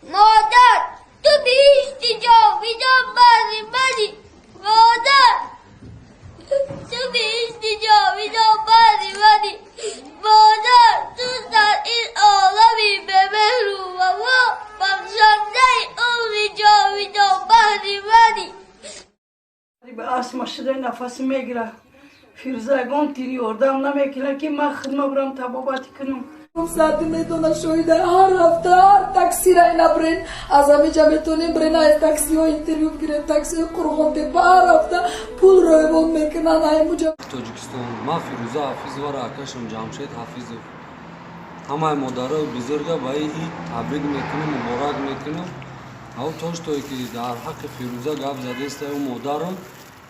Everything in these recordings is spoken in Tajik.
مادر تو بیستی جا بیدم بری بری مادر تو بیستی جا بیدم بری بری مادر تو در این عالمی به مهرو و ما بخشنده اونی جا بیدم بری بری به آسما شده نفس میگیره فیروزگان تیری اردم نمیکنه که من خدمه برم تباباتی کنم ساعتی میدونه شویده هر هفته هر تاکسی را نبرین از همینجا میتونیم برین از تاکسی ها اینترویو بگیرین تاکسی قرغان تپه هر هفته پول رویبون میکنن همونجا توجیکستان ما فیروزه حافظ و راکشم جمشید حافظ همه مادرای بزرگ با این تبریک میکنم مبارک میکنم او توش توی که در حق فیروزه گفت زده است او مادرم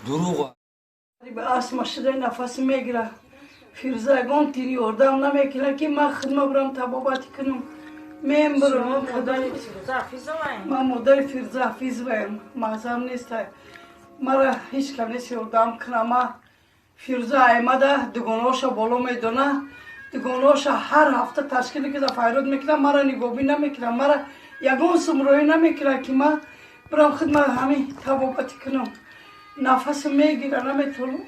دروغ به آسما شده نفس میگیره فیروزگان تیری اردم نمیکنه که من خدمه برم تباباتی کنم میم برم من مادر فیروزه حافظ ویم معظم نیست مرا هیچ کم نیست اردم کنم من فیروزه ایمده دگاناشا بالا میدونه دگاناشا هر هفته تشکیل که فیراد میکنه مرا نگابی نمیکنه مرا یگان سمروی نمیکنه که من برم خدمه همین تباباتی کنم نفس میگیره نمیتونم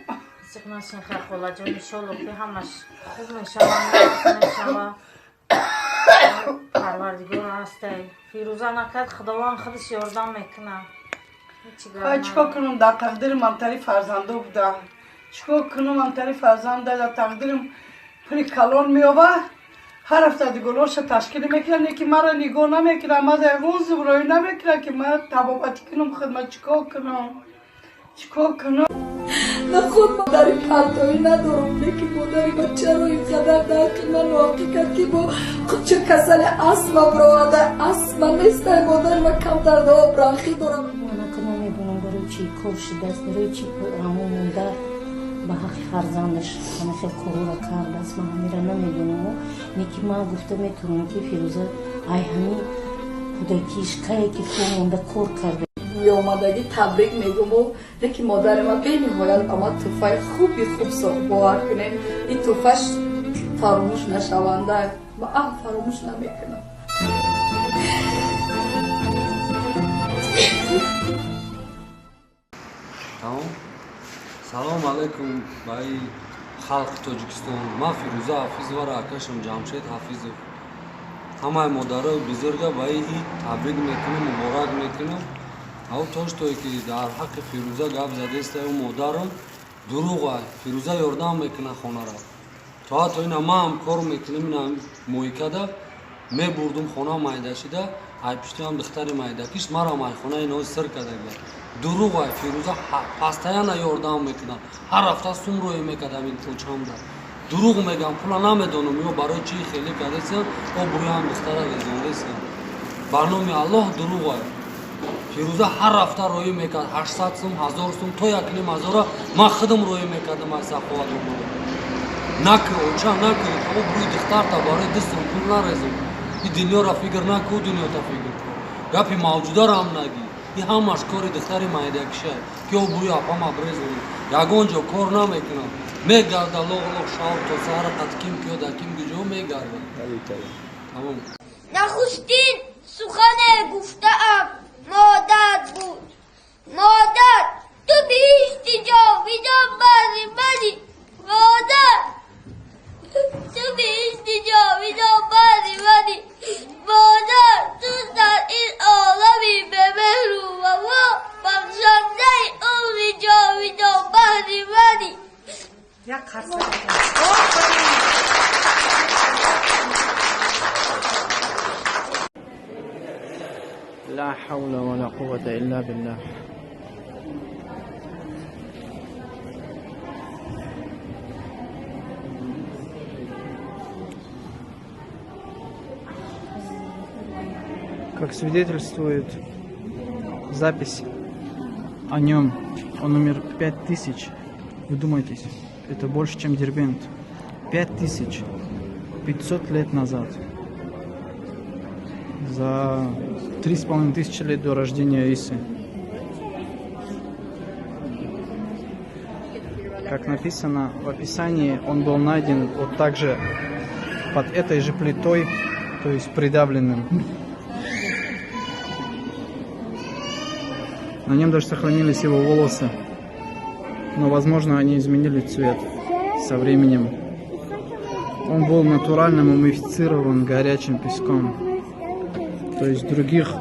سکناسین خیر خولا جان انشالله که همش خوب میشوند پروردگار هسته فیروزه نکرد خداوند خودش یاردم میکنه چیکار کنم در تقدیرم همتری فرزنده بوده چیکار کنم همتری فرزنده در تقدیرم پری کلان میابه هر هفته دیگرش تشکیل میکنه که مرا نگاه نمیکنه من در اون زبرایی نمیکنه که من تباباتی کنم خدمت چیکار کنم نه خود مادری پرتایی ندارم لیکن مادری بچه رو اینقدر درک من و حقیقت که با خود چه کسل اسما براده اسما نیست مادر من کم در دوا برانخی دارم من که نمیدونم برای چی کشته است برای چی همون مونده به حق فرزندش همه خیلی کرو را کرده است من همیره نمیدونم نیکی من گفته میتونم که فیروزه ای همین کودکیش که تو مونده کور کرده می آمدگی تبریک میگم و لیکن مادر ما به نهایت اما توفای خوبی خوب ساخت باور کنه این توفاش فراموش نشونده و فراموش نمیکنه تمام سلام علیکم بای خلق توجیکستان ما فیروزه حافظ و راکشم جمشید حافظ همه مادرای بزرگ با این تبریک میکنم مبارک میکنم او توش توی که در حق فیروزه گفت زده است او مادرم دروغ فیروزه یاردم میکنه خانه را تا تو این ما هم کار میکنیم این مویکده میبردم خانه مایدشیده ای پشتی هم دختر مایدکیش مرا مای خانه اینا سر کرده دروغ فیروزه پستایانه یاردم میکنه هر هفته سوم روی میکردم این پوچم را دروغ میگم پولا نمیدونم یا برای چی خیلی کرده سیم او بوی هم دختر گزنده سیم برنامه الله دروغ فیروزه هر هفته روی میکرد 800 سوم 1000 سوم تو یک نیم هزار من خودم روی میکردم از سخوات نکر اوچا نکر او بوی دختر تا باره دستم پول نریزم این دنیا را فکر نکو دنیا تا فکر گپی موجوده را هم نگی این همش کاری دختری مایدکشه که او بوی اپا مبریزم یگانجا کار نمیکنم میگرده لغ شاو تا سهر قدکیم کیا دکیم گجا میگرده تمام نخستین سخن گفته‌ام مادر بود مادر تو بیستی جا بیدم بری بری مادر تو بیستی جا بیدم بری بری مادر تو در این عالمی به مهرو و ما بخشنده اونی جا بیدم بری بری یک خرسه لا حول ولا قوة إلا بالله. Как свидетельствует запись о нем, он умер 5000. Вдумайтесь, это больше, чем Дербент. 5500 лет назад. За 3500 лет до рождения Исы. Как написано в описании, он был найден вот так же под этой же плитой, то есть придавленным. На нем даже сохранились его волосы. Но, возможно, они изменили цвет со временем. Он был натурально мумифицирован горячим песком. То есть других,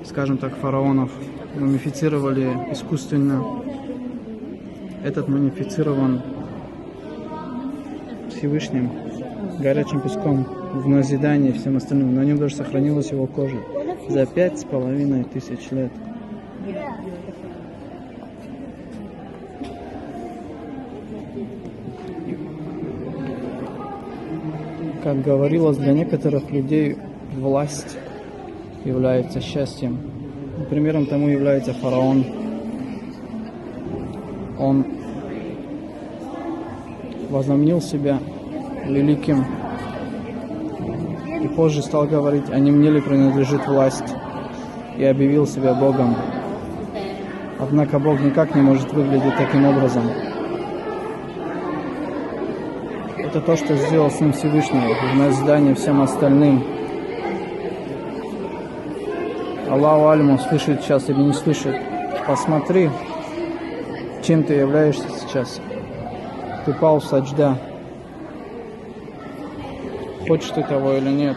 скажем так, фараонов мумифицировали искусственно. Этот мумифицирован Всевышним горячим песком в назидание всем остальным. На нем даже сохранилась его кожа за 5500 лет. Как говорилось, для некоторых людей власть является счастьем. Примером тому является фараон. Он возомнил себя великим и позже стал говорить: «А не мне ли принадлежит власть?» и объявил себя Богом. Однако Бог никак не может выглядеть таким образом. Это то, что сделал Сын Всевышнего в назидание всем остальным. Аллаху алиму, слышит сейчас или не слышит. Посмотри, чем ты являешься сейчас. Ты пал в саджда. Хочешь ты того или нет.